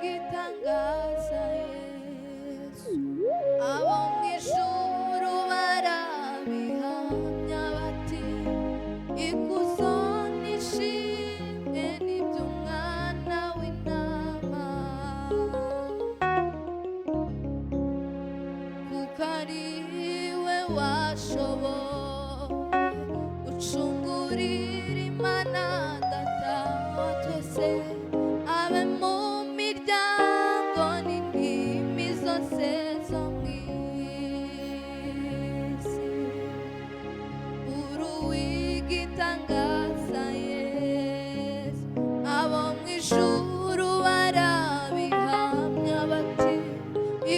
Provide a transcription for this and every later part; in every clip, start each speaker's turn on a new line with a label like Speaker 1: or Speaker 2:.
Speaker 1: Uruigitangaza Yesu, abo mw'ijuru barabihamya bati, ikuzo n'ishimwe n'iby'Umwana w'Intama, kuko ari we washoboye gucungurira Imana Data wa twese, abe mu miryango n'indimi zose zo mw'isi. Uruwigitangaza Yesu, abo mw'ijuru barabihamya bati,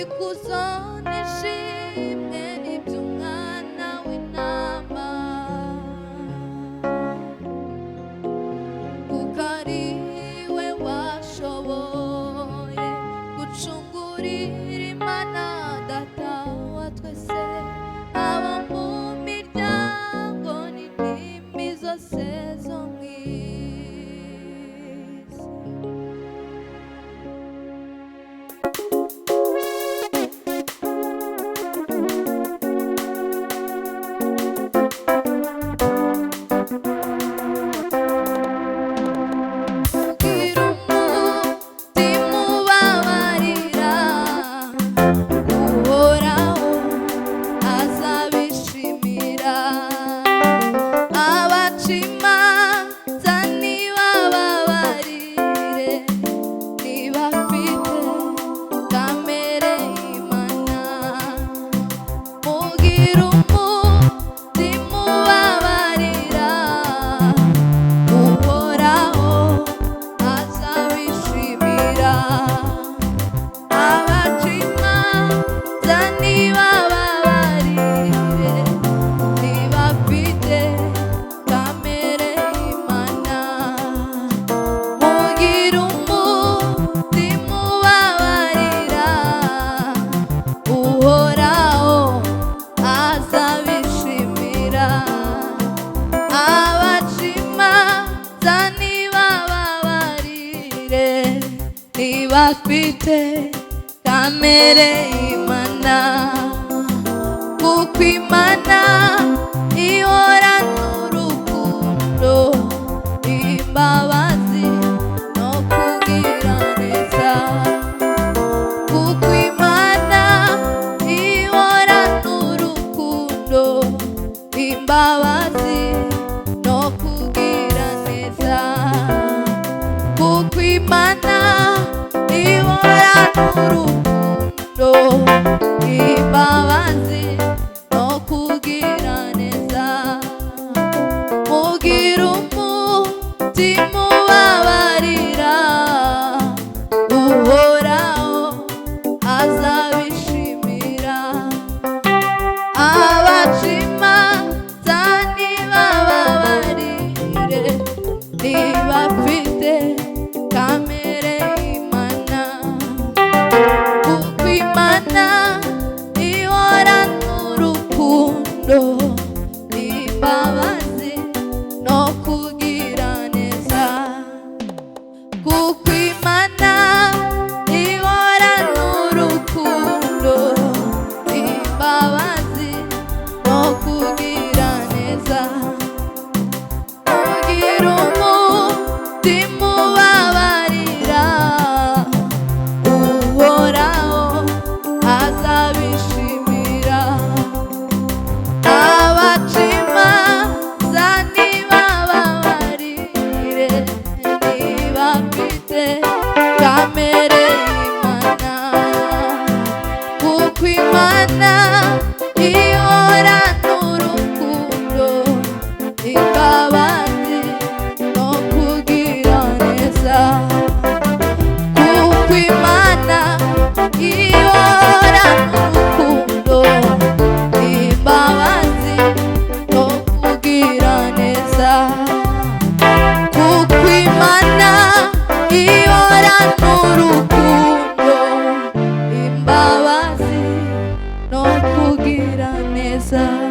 Speaker 1: ikuzo n'ishimwe n'iby'Umwana w'Intama, kuko ari we washoboye gucungurira Imana Data wa twese, abo mu miryango n'indimi zose zo mw'isi. Ugira umutima ubabarira, uhoraho azabishimira. Abaca imanza nibababarire, ntibafite kamere y'Imana. Ugira umutima ubabarira, uhoraho azabishimira. Abaca imanza nibababarire, ntibafite kamere y'Imana. Ugira umutima ubabarira, uhoraho azabishimira. Abaca imanza nibababarire, ntibafite kamere y'Imana, kuko Imana ihorana urukundo, imbabazi no kugira neza. Kuko Imana ihorana urukundo, imbabazi no kugira neza. Kuko Imana ihorana urukundo, imbabazi no kugira neza. Mugira umutima ubabarira, uhoraho azabishimira. Abaca imanza nibababarire, neza.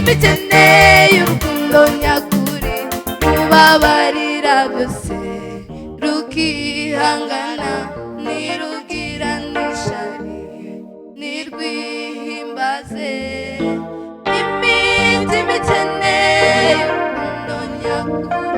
Speaker 1: Imikeneye urukundo nyakuri, rubabarira byose, rukihangana, ntirugira n'ishyari, ntirwihimbaze. Imitima ikeneye urukundo nyakuri.